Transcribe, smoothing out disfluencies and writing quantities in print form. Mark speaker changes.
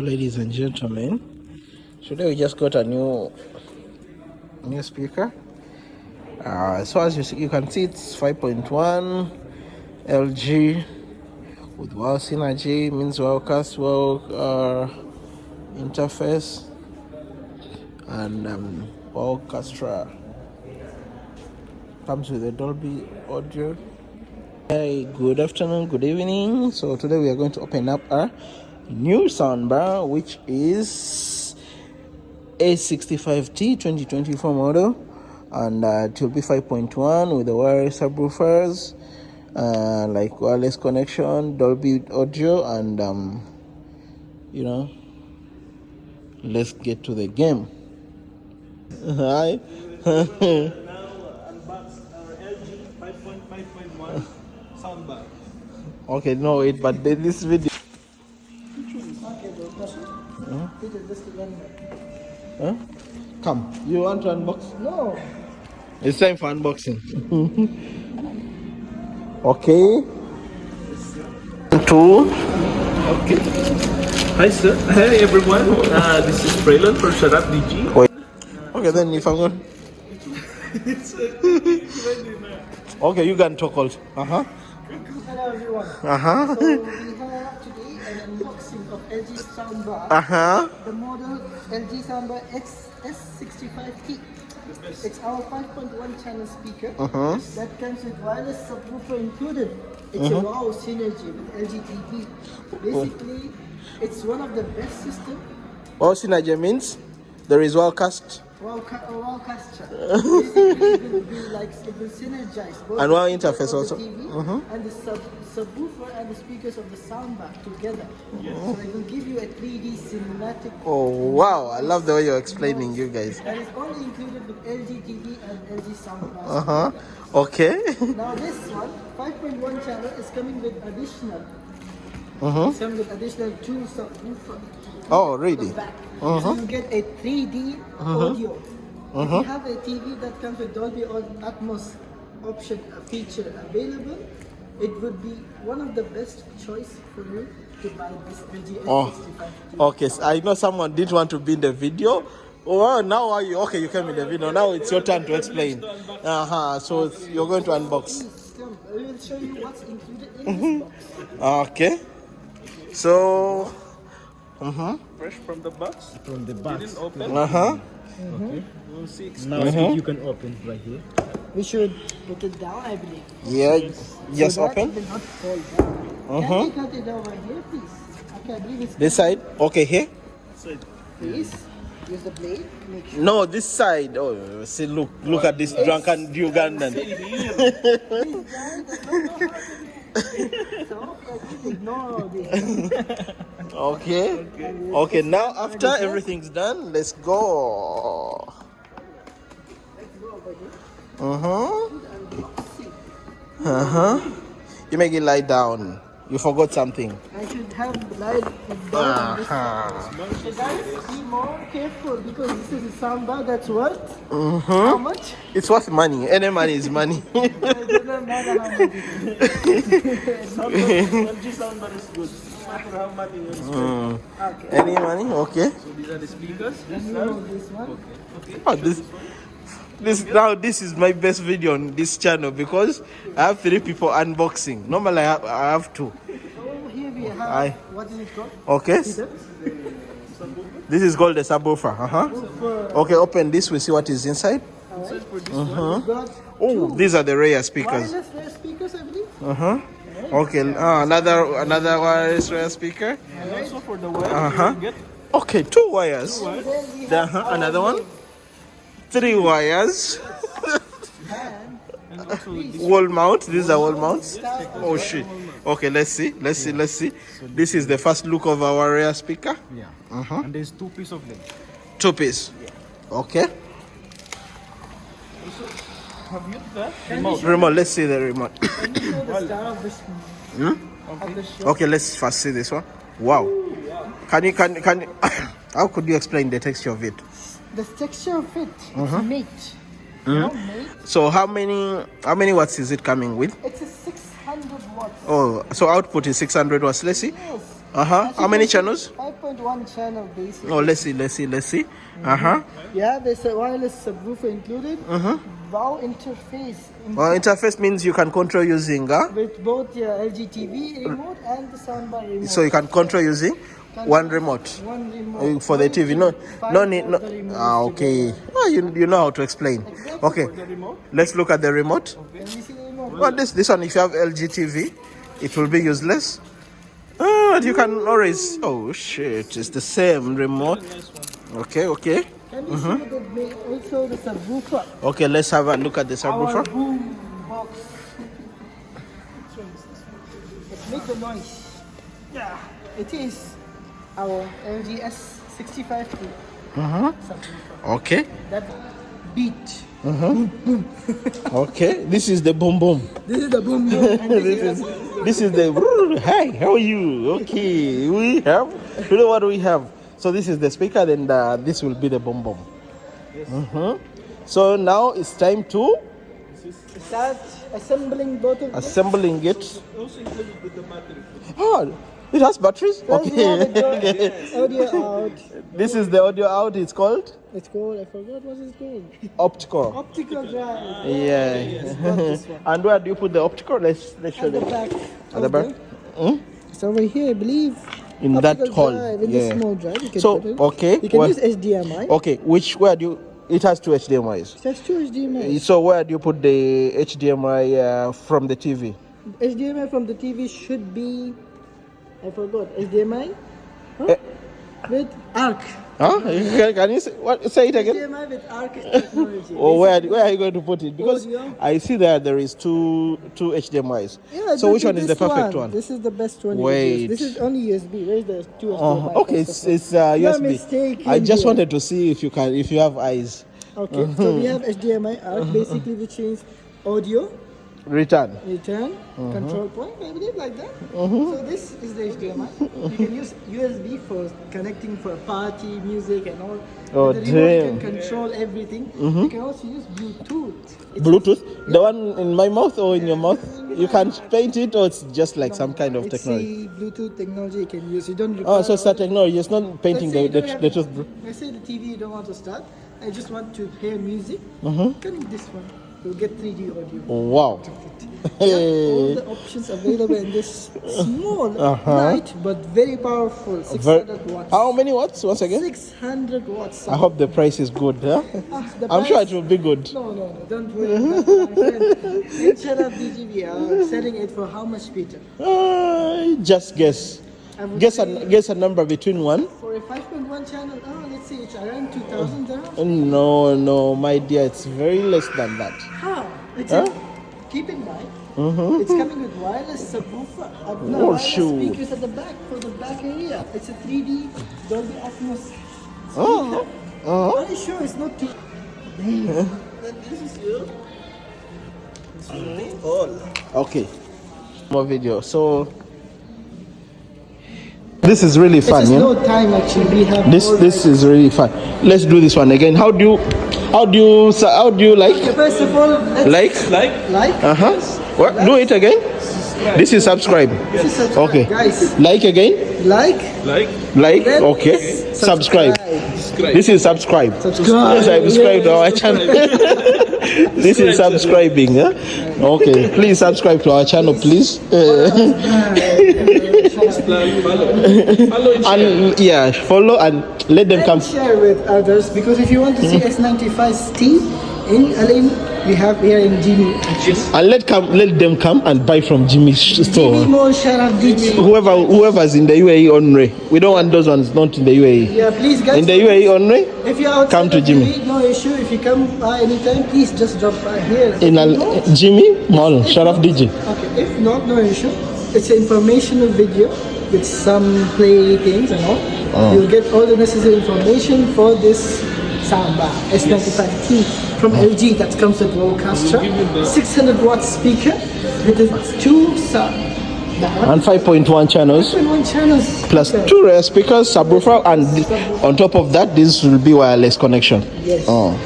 Speaker 1: ladies and gentlemen. Today we just got a new speaker. So as you can see, it's 5.1 LG with wow synergy, means wowcast, wow interface, and wowcastra. Comes with a Dolby audio. Hey, good afternoon, good evening. So today we are going to open up our new soundbar, which is S65T 2024 model, and it will be 5.1 with the wireless subwoofers, like wireless connection, Dolby audio, and let's get to the game. Hi.
Speaker 2: Now unbox our LG 5.5.1 soundbar.
Speaker 1: Okay, no wait, but this video. Huh? Come, you want to unbox?
Speaker 3: No.
Speaker 1: It's time for unboxing. Okay. Two.
Speaker 2: Okay. Hi sir. Hi everyone. This is Braylon for Sharap DG.
Speaker 1: Wait. Okay, then if I'm going. Okay, you can talk also.
Speaker 3: Hello everyone. So we have today an unboxing of LG soundbar. The model LG soundbar S65T. It's our 5.1 channel speaker that comes with wireless subwoofer included. It's a wow synergy with LG TV. Basically, it's one of the best systems.
Speaker 1: Wow synergy means there is wowcast.
Speaker 3: Wowcaster. Basically, it will be like it will synergize both
Speaker 1: and wow
Speaker 3: the
Speaker 1: interface also.
Speaker 3: TV and the subwoofer and the speakers of the soundbar together. So it will give you a 3D cinematic.
Speaker 1: Oh wow! I love the way you're explaining, you guys.
Speaker 3: And it's only included with LG TV and LG soundbar.
Speaker 1: Okay.
Speaker 3: Now this one, 5.1 channel, is coming with additional. It's coming with additional 2 subwoofer.
Speaker 1: Oh really?
Speaker 3: Back. So you get a 3D audio. If you have a TV that comes with Dolby Atmos option feature available, it would be one of the best choice for you to buy this LG S65T.
Speaker 1: Okay. So I know someone didn't want to be in the video. Oh, now are you okay? You came in the video. Now it's your turn to explain. So you're going to unbox.
Speaker 3: Please come. I will show you what's included in this box.
Speaker 1: Okay. So.
Speaker 2: Fresh from the box.
Speaker 4: From the box.
Speaker 2: Didn't open.
Speaker 4: Okay.
Speaker 2: We'll see.
Speaker 4: Now you can open right here.
Speaker 3: We should put it down, I believe.
Speaker 1: Yeah. Just
Speaker 3: So that
Speaker 1: open.
Speaker 3: it will not fall down. Can you cut it over here, please? Okay, I believe it's
Speaker 1: This side. Okay, here.
Speaker 3: please. Use the blade. Make sure.
Speaker 1: No, this side. Oh, see, look at this drunken Ugandan.
Speaker 3: So, ignore all this.
Speaker 1: Okay. Now after everything's done, let's go. You make it lie down. You forgot something.
Speaker 3: I should have lied it down. So guys, be more careful because this is a soundbar that's worth how much?
Speaker 1: It's worth money. Any money is money.
Speaker 3: It doesn't matter how much it is.
Speaker 2: LG soundbar is good. No matter how much you spend.
Speaker 3: Okay.
Speaker 1: Any money? Okay.
Speaker 2: So these are the speakers.
Speaker 3: Then you know this one.
Speaker 1: Oh, this is my best video on this channel because I have 3 people unboxing. Normally I have 2.
Speaker 3: Oh, here we have, what is it called?
Speaker 1: Okay.
Speaker 3: See that?
Speaker 1: This is called the subwoofer. Okay, open this. We see what is inside.
Speaker 2: Inside for this one.
Speaker 3: We got
Speaker 1: Oh, these are the rare speakers.
Speaker 3: wireless rear speakers, I believe.
Speaker 1: Okay, another wireless rear speaker.
Speaker 2: And also for the wire, you get
Speaker 1: Okay, 2 wires.
Speaker 3: Then we have
Speaker 1: Another one. 3 wires.
Speaker 2: and also this.
Speaker 1: Wall mount. These are wall mounts. Oh shit. Okay, let's see. This is the first look of our rear speaker.
Speaker 4: Yeah. And there's 2 pieces of them.
Speaker 1: 2 piece. Okay.
Speaker 2: Have you that?
Speaker 1: Remote. Let's see the remote.
Speaker 3: Can you show the star of this of the show?
Speaker 1: Okay, let's first see this one. Wow. Can you how could you explain the texture of it?
Speaker 3: The texture of it, it's mate. You know, mate.
Speaker 1: So how many watts is it coming with?
Speaker 3: It's a 600 watts.
Speaker 1: Oh, so output is 600 watts. Let's see.
Speaker 3: Yes.
Speaker 1: How many channels?
Speaker 3: 5.1 5.1 channel basically.
Speaker 1: Oh, let's see. Uh-huh.
Speaker 3: Yeah, there's a wireless subwoofer included. Wow interface.
Speaker 1: Interface means you can control using
Speaker 3: With both your LG TV remote and the soundbar remote.
Speaker 1: so you can control using one remote.
Speaker 3: One remote.
Speaker 1: For the TV. No need. No.
Speaker 3: The remotes
Speaker 1: Okay. Oh, you know how to explain. Okay. Let's look at the remote.
Speaker 3: Can you see the remote?
Speaker 1: Well, this one, if you have LG TV, it will be useless. You can always. Oh shit! It's the same remote. Okay.
Speaker 3: Can you see that also the subwoofer?
Speaker 1: Okay, let's have a look at the
Speaker 3: Our
Speaker 1: subwoofer.
Speaker 3: boom box. Let's make the noise. Yeah, it is our LG S65T subwoofer.
Speaker 1: Okay.
Speaker 3: That beat.
Speaker 1: Okay. This is the boom boom.
Speaker 3: This is the boom boom. And
Speaker 1: This is the. Hi, how are you? Okay. We have. You know what we have? So this is the speaker, then this will be the boom boom. Yes. So now it's time to
Speaker 3: start assembling both of them.
Speaker 1: assembling it.
Speaker 2: Also included with the battery.
Speaker 1: Oh, it has batteries. Okay.
Speaker 3: Audio out.
Speaker 1: This is the audio out. It's called
Speaker 3: It's called, I forgot what it's called.
Speaker 1: optical.
Speaker 3: Optical drive.
Speaker 1: Yeah.
Speaker 3: Not this one.
Speaker 1: And where do you put the optical? Let's show
Speaker 3: At the
Speaker 1: them.
Speaker 3: back.
Speaker 1: At the back.
Speaker 3: It's over here, I believe.
Speaker 1: In that
Speaker 3: Optical
Speaker 1: hall.
Speaker 3: drive, in
Speaker 1: Yeah.
Speaker 3: the small drive. You can
Speaker 1: So
Speaker 3: put it.
Speaker 1: okay.
Speaker 3: You can
Speaker 1: well-
Speaker 3: use HDMI.
Speaker 1: Okay. Where do you? It has two HDMI's.
Speaker 3: It has two HDMI.
Speaker 1: So where do you put the HDMI from the TV?
Speaker 3: HDMI from the TV should be, I forgot, HDMI? Huh?
Speaker 1: Eh.
Speaker 3: With ARC.
Speaker 1: Huh? Can you say it again?
Speaker 3: HDMI with ARC technology.
Speaker 1: Or where are you going to put it? Because
Speaker 3: Audio.
Speaker 1: I see that there is two HDMI's.
Speaker 3: Yeah,
Speaker 1: So
Speaker 3: this
Speaker 1: which one is the
Speaker 3: this
Speaker 1: perfect one?
Speaker 3: This is the best one. you can
Speaker 1: Wait.
Speaker 3: use. This is only USB. Where's the two HDMI?
Speaker 1: Okay,
Speaker 3: first
Speaker 1: it's
Speaker 3: of all? You're
Speaker 1: USB.
Speaker 3: mistaken
Speaker 1: I just
Speaker 3: here.
Speaker 1: wanted to see if you have eyes.
Speaker 3: Okay, so we have HDMI ARC, basically which means audio,
Speaker 1: Return.
Speaker 3: return, control point, I believe like that. So this is the HDMI. You can use USB for connecting for party, music and all.
Speaker 1: Oh,
Speaker 3: With the remote you
Speaker 1: damn.
Speaker 3: can control everything. You can also use Bluetooth. It's
Speaker 1: Bluetooth? The one in my mouth or in your mouth? You can paint it, or it's just like some kind of
Speaker 3: it's
Speaker 1: technology?
Speaker 3: a Bluetooth technology you can use. You don't require.
Speaker 1: Oh, so it's a technology. It's not painting
Speaker 3: Let's say
Speaker 1: the
Speaker 3: you don't
Speaker 1: tooth.
Speaker 3: have- Let's say the TV you don't want to start. I just want to hear music. Connect this one. You'll get 3D audio.
Speaker 1: Wow.
Speaker 3: We have all the options available in this small, light, but very powerful 600 watts.
Speaker 1: How many watts? Once again?
Speaker 3: 600 watts.
Speaker 1: I hope the price is good. Huh?
Speaker 3: The
Speaker 1: I'm sure
Speaker 3: price-
Speaker 1: it will be good.
Speaker 3: No, don't worry about that, my friend. In Sharaf DGB, are selling it for how much, Peter?
Speaker 1: Just guess.
Speaker 3: I would
Speaker 1: Guess
Speaker 3: say
Speaker 1: guess a number between one.
Speaker 3: For a 5.1 channel, let's say it's around 2,000 dirhams.
Speaker 1: No, my dear, it's very less than that.
Speaker 3: How? It's
Speaker 1: Huh?
Speaker 3: keep in mind, it's coming with wireless subwoofer. No,
Speaker 1: Oh,
Speaker 3: wireless
Speaker 1: shoot.
Speaker 3: speakers at the back for the back area. It's a 3D Dolby Atmos speaker.
Speaker 1: Oh,
Speaker 3: Are you sure it's not too? Damn.
Speaker 1: okay. More video. So this is really fun,
Speaker 3: There's
Speaker 1: yeah.
Speaker 3: no time actually. We have all
Speaker 1: This is really fun. Let's do this one again. How do you like?
Speaker 3: Okay, first of all, let's
Speaker 1: Like?
Speaker 3: like.
Speaker 1: What? Do it again. This is subscribe.
Speaker 3: This is subscribe.
Speaker 1: Okay.
Speaker 3: Guys,
Speaker 1: Like again.
Speaker 3: like.
Speaker 1: Like.
Speaker 3: Then
Speaker 1: Okay. Subscribe. This is subscribe.
Speaker 3: Subscribe.
Speaker 1: Subscribe to our channel. This is subscribing. Yeah? Okay. Please subscribe to our channel, please. And yeah, follow and let them come.
Speaker 3: And share with others, because if you want to see S95T in Alim, we have here in Jimmy.
Speaker 1: And let them come and buy from Jimmy's
Speaker 3: Jimmy
Speaker 1: store.
Speaker 3: Mall Sharaf DG.
Speaker 1: Whoever's in the UAE only. We don't want those ones not in the UAE.
Speaker 3: Yeah, please guys.
Speaker 1: In the UAE only,
Speaker 3: if you're outside
Speaker 1: come to
Speaker 3: of
Speaker 1: Jimmy.
Speaker 3: UAE, no issue. If you come by anytime, please just drop by here.
Speaker 1: in
Speaker 3: If not-
Speaker 1: Jimmy Mall, Sharaf DJ.
Speaker 3: Okay, if not, no issue. It's an informational video with some play things and all. You'll get all the necessary information for this soundbar S95T from LG that comes with Rodecaster, 600 watt speaker with two sound
Speaker 1: And 5.1 channels.
Speaker 3: 1 channels
Speaker 1: Plus
Speaker 3: speaker.
Speaker 1: 2 rear speakers, subwoofer, and on top of that, this will be wireless connection.
Speaker 3: Yes.
Speaker 1: Oh.